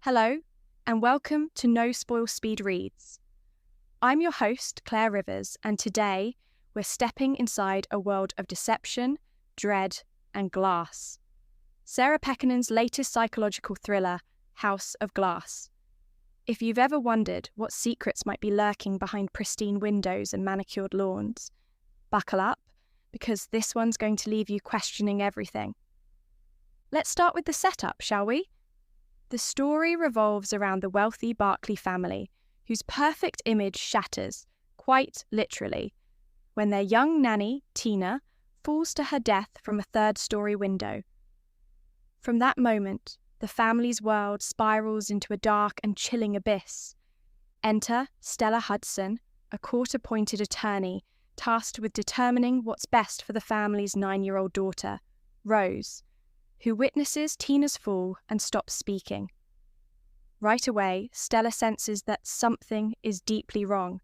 Hello, and welcome to No Spoil Speed Reads. I'm your host, Claire Rivers, and today we're stepping inside a world of deception, dread, and glass. Sarah Pekkanen's latest psychological thriller, House of Glass. If you've ever wondered what secrets might be lurking behind pristine windows and manicured lawns, buckle up, because this one's going to leave you questioning everything. Let's start with the setup, shall we? The story revolves around the wealthy Barclay family, whose perfect image shatters, quite literally, when their young nanny, Tina, falls to her death from a third-story window. From that moment, the family's world spirals into a dark and chilling abyss. Enter Stella Hudson, a court-appointed attorney tasked with determining what's best for the family's 9-year-old daughter, Rose, who witnesses Tina's fall and stops speaking. Right away, Stella senses that something is deeply wrong.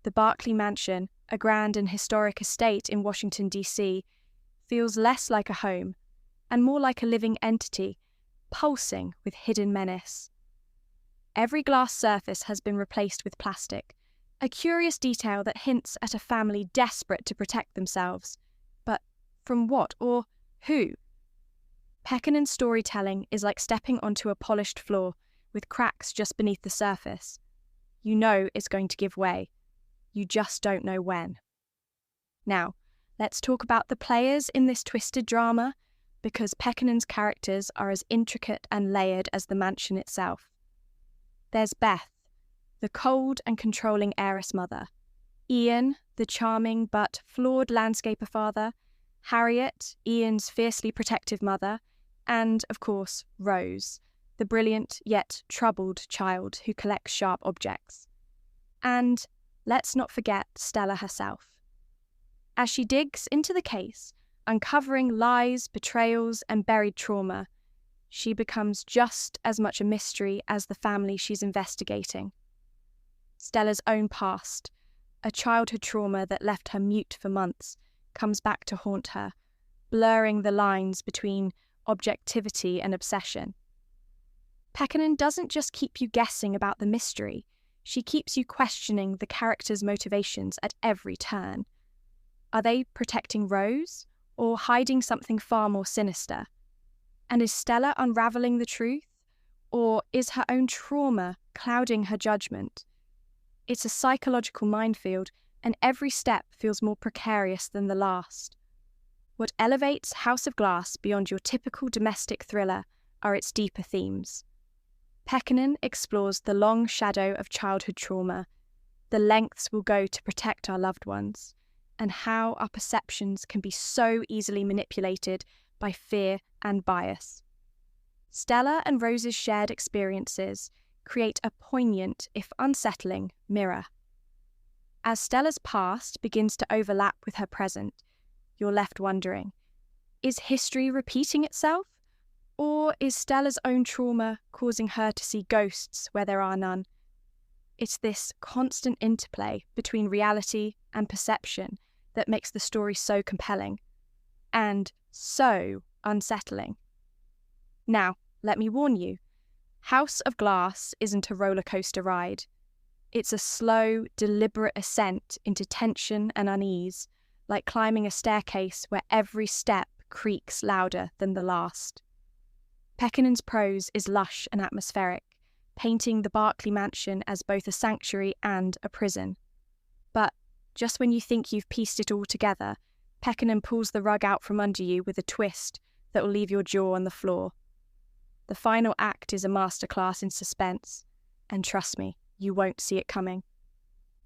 The Barclay mansion, a grand and historic estate in Washington, D.C., feels less like a home and more like a living entity, pulsing with hidden menace. Every glass surface has been replaced with plastic, a curious detail that hints at a family desperate to protect themselves. But from what or who? Pekkanen's storytelling is like stepping onto a polished floor with cracks just beneath the surface. You know it's going to give way. You just don't know when. Now, let's talk about the players in this twisted drama, because Pekkanen's characters are as intricate and layered as the mansion itself. There's Beth, the cold and controlling heiress mother. Ian, the charming but flawed landscaper father. Harriet, Ian's fiercely protective mother. And, of course, Rose, the brilliant yet troubled child who collects sharp objects. And let's not forget Stella herself. As she digs into the case, uncovering lies, betrayals, and buried trauma, she becomes just as much a mystery as the family she's investigating. Stella's own past, a childhood trauma that left her mute for months, comes back to haunt her, blurring the lines between objectivity and obsession. Pekkanen doesn't just keep you guessing about the mystery, she keeps you questioning the characters' motivations at every turn. Are they protecting Rose, or hiding something far more sinister? And is Stella unravelling the truth, or is her own trauma clouding her judgment? It's a psychological minefield, and every step feels more precarious than the last. What elevates House of Glass beyond your typical domestic thriller are its deeper themes. Pekkanen explores the long shadow of childhood trauma, the lengths we'll go to protect our loved ones, and how our perceptions can be so easily manipulated by fear and bias. Stella and Rose's shared experiences create a poignant, if unsettling, mirror. As Stella's past begins to overlap with her present, you're left wondering, is history repeating itself? Or is Stella's own trauma causing her to see ghosts where there are none? It's this constant interplay between reality and perception that makes the story so compelling and so unsettling. Now, let me warn you, House of Glass isn't a roller coaster ride. It's a slow, deliberate ascent into tension and unease, like climbing a staircase where every step creaks louder than the last. Pekkanen's prose is lush and atmospheric, painting the Barclay mansion as both a sanctuary and a prison. But just when you think you've pieced it all together, Pekkanen pulls the rug out from under you with a twist that will leave your jaw on the floor. The final act is a masterclass in suspense, and trust me, you won't see it coming.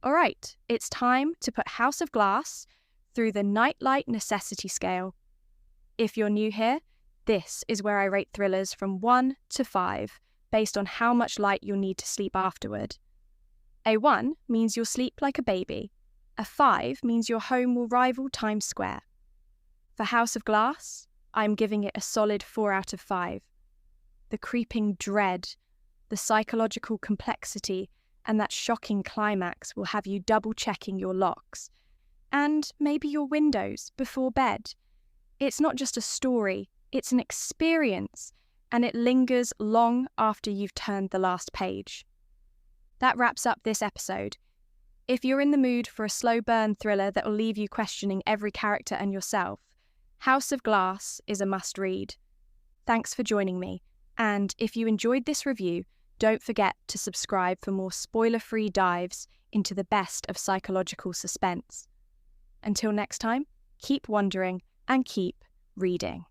All right, it's time to put House of Glass through the nightlight necessity scale. If you're new here, this is where I rate thrillers from 1 to 5 based on how much light you'll need to sleep afterward. A 1 means you'll sleep like a baby. A 5 means your home will rival Times Square. For House of Glass, I'm giving it a solid 4 out of 5. The creeping dread, the psychological complexity, and that shocking climax will have you double-checking your locks. And maybe your windows before bed. It's not just a story, it's an experience, and it lingers long after you've turned the last page. That wraps up this episode. If you're in the mood for a slow burn thriller that will leave you questioning every character and yourself, House of Glass is a must-read. Thanks for joining me, and if you enjoyed this review, don't forget to subscribe for more spoiler-free dives into the best of psychological suspense. Until next time, keep wondering and keep reading.